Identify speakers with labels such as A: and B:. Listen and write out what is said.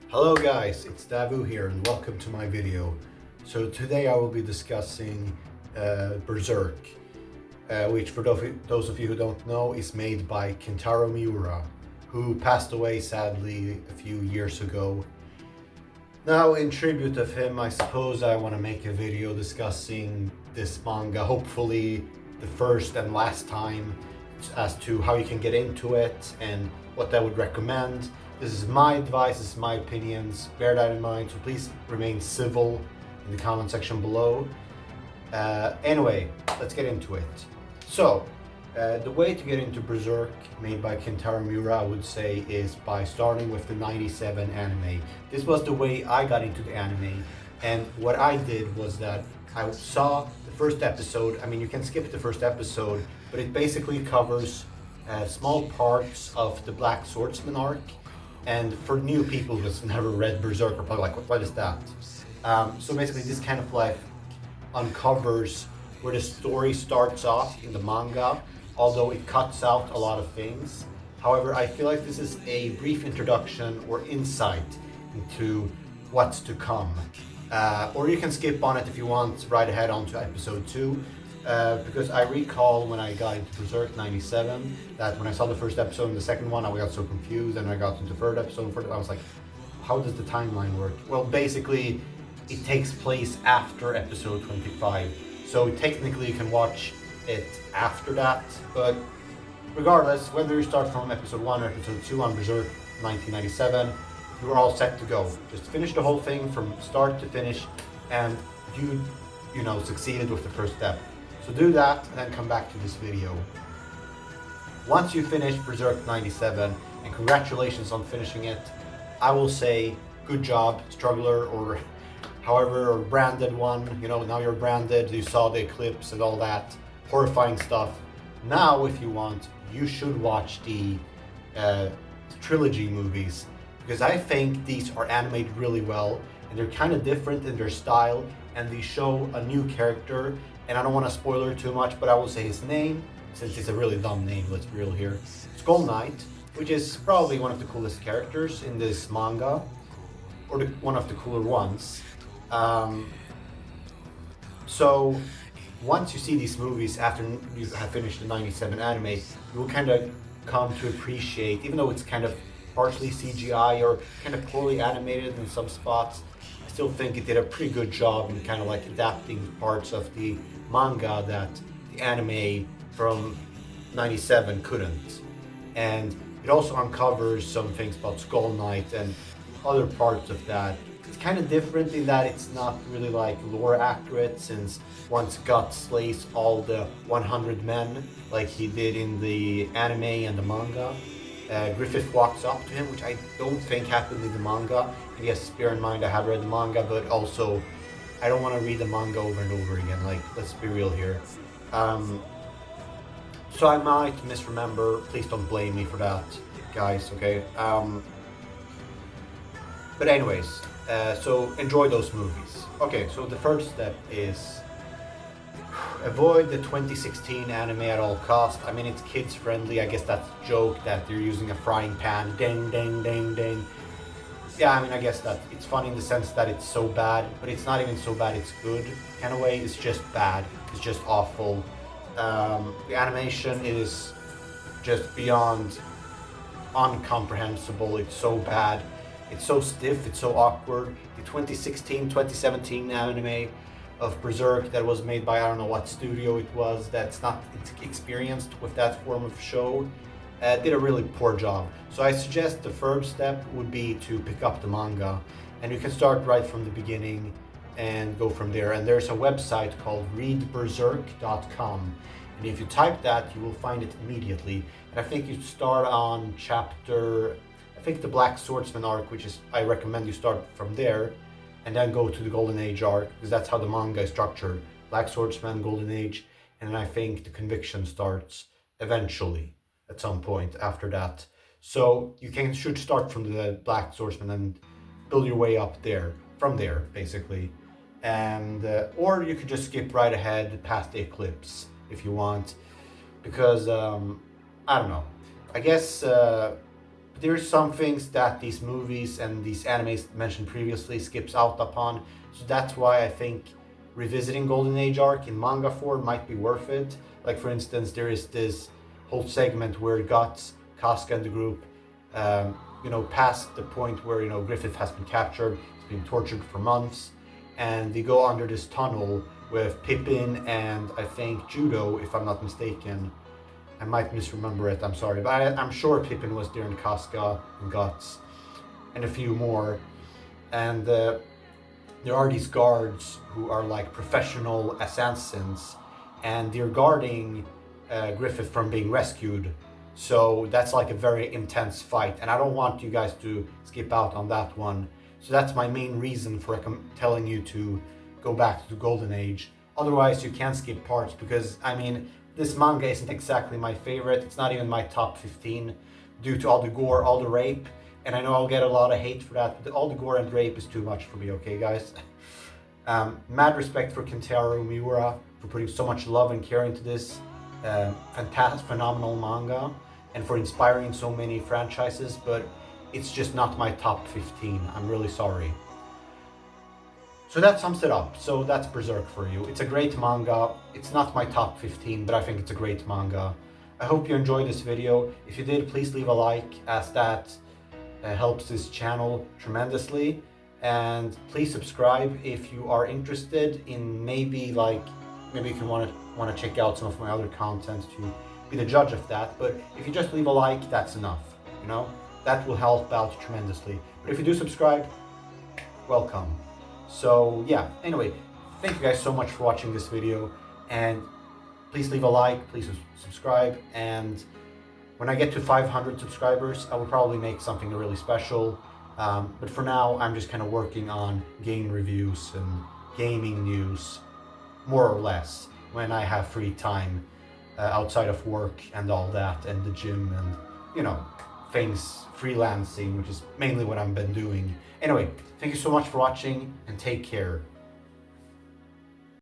A: Hello guys, it's Davu here and welcome to my video. So today I will be discussing Berserk, which for those of you who don't know is made by Kentaro Miura, who passed away sadly a few years ago. Now in tribute of him, I suppose I want to make a video discussing this manga, hopefully the first and last time, as to how you can get into it and what I would recommend. This is my advice, this is my opinions, bear that in mind, so please remain civil in the comment section below. Anyway, let's get into it. So, the way to get into Berserk, made by Kentaro Miura, I would say, is by starting with the 97 anime. This was the way I got into the anime, and what I did was that I saw the first episode. I mean, you can skip the first episode, but it basically covers small parts of the Black Swordsman arc. And for new people who's never read Berserk are probably like, what is that? So basically this kind of like uncovers where the story starts off in the manga, although it cuts out a lot of things. However, I feel like this is a brief introduction or insight into what's to come. Or you can skip on it if you want, right ahead onto episode 2. Because I recall when I got into Berserk 97 that when I saw the first episode and the second one, I got so confused, and I got into the third episode and I was like, how does the timeline work? Well, basically, it takes place after episode 25. So technically you can watch it after that, but regardless, whether you start from episode 1 or episode 2 on Berserk 1997, you're all set to go. Just finish the whole thing from start to finish, and you know, succeeded with the first step. So do that and then come back to this video. Once you finish Berserk 97, and congratulations on finishing it, I will say good job, struggler, or however, or branded one. You know, now you're branded, you saw the eclipse and all that horrifying stuff. Now, if you want, you should watch the trilogy movies, because I think these are animated really well, and they're kind of different in their style, and they show a new character. And I don't want to spoiler too much, but I will say his name, since it's a really dumb name, let's be real here. Skull Knight, which is probably one of the coolest characters in this manga, or one of the cooler ones. So once you see these movies after you have finished the 97 anime, you will kind of come to appreciate, even though it's kind of partially CGI or kind of poorly animated in some spots, I still think it did a pretty good job in kind of like adapting parts of the manga that the anime from 97 couldn't. And it also uncovers some things about Skull Knight and other parts of that. It's kind of different in that it's not really like lore accurate, since once Guts slays all the 100 men like he did in the anime and the manga, Griffith walks up to him, which I don't think happened in the manga. And yes, bear in mind I have read the manga, but also I don't want to read the manga over and over again. Like, let's be real here. So I might misremember. Please don't blame me for that, guys. Okay. But anyways, so enjoy those movies. Okay. So the first step is avoid the 2016 anime at all cost. I mean, it's kids friendly. I guess that's a joke that they're using a frying pan. Ding, ding, ding, ding. Yeah, I mean, I guess that it's funny in the sense that it's so bad, but it's not even so bad it's good kind of way. It's just bad. It's just awful. The animation is just beyond incomprehensible. It's so bad. It's so stiff. It's so awkward. The 2016, 2017 anime of Berserk that was made by I don't know what studio it was, that's not experienced with that form of show, did a really poor job. So I suggest the first step would be to pick up the manga, and you can start right from the beginning and go from there. And there's a website called readberserk.com, and if you type that, you will find it immediately. And I think you start on chapter, I think the Black Swordsman arc, which is, I recommend you start from there and then go to the Golden Age arc, because that's how the manga is structured. Black Swordsman, Golden Age, and then I think the Conviction starts eventually at some point after that. So you should start from the Black Swordsman and build your way up there, from there basically. And or you could just skip right ahead past the eclipse if you want, because I don't know. I guess But there's some things that these movies and these animes mentioned previously skips out upon. So that's why I think revisiting Golden Age arc in manga form might be worth it. Like for instance, there is this whole segment where Guts, Casca and the group, past the point where, Griffith has been captured, he's been tortured for months, and they go under this tunnel with Pippin and I think Judo, if I'm not mistaken. I might misremember it, I'm sorry, but I'm sure Pippin was there in Casca and Guts and a few more. And there are these guards who are like professional assassins, and they're guarding Griffith from being rescued. So that's like a very intense fight, and I don't want you guys to skip out on that one. So that's my main reason for telling you to go back to the Golden Age. Otherwise, you can skip parts, because I mean, this manga isn't exactly my favorite. It's not even my top 15 due to all the gore, all the rape. And I know I'll get a lot of hate for that, but all the gore and rape is too much for me, okay guys? Mad respect for Kentaro Miura for putting so much love and care into this fantastic, phenomenal manga, and for inspiring so many franchises, but it's just not my top 15. I'm really sorry. So that sums it up. So that's Berserk for you. It's a great manga. It's not my top 15, but I think it's a great manga. I hope you enjoyed this video. If you did, please leave a like, as that helps this channel tremendously. And please subscribe if you are interested in maybe you can want to check out some of my other content to be the judge of that. But if you just leave a like, that's enough. That will help out tremendously. But if you do subscribe, welcome. So yeah, anyway, thank you guys so much for watching this video, and please leave a like, please subscribe, and when I get to 500 subscribers, I will probably make something really special. But for now, I'm just kind of working on game reviews and gaming news, more or less, when I have free time outside of work and all that, and the gym and, things, freelancing, which is mainly what I've been doing. Anyway, thank you so much for watching, and take care.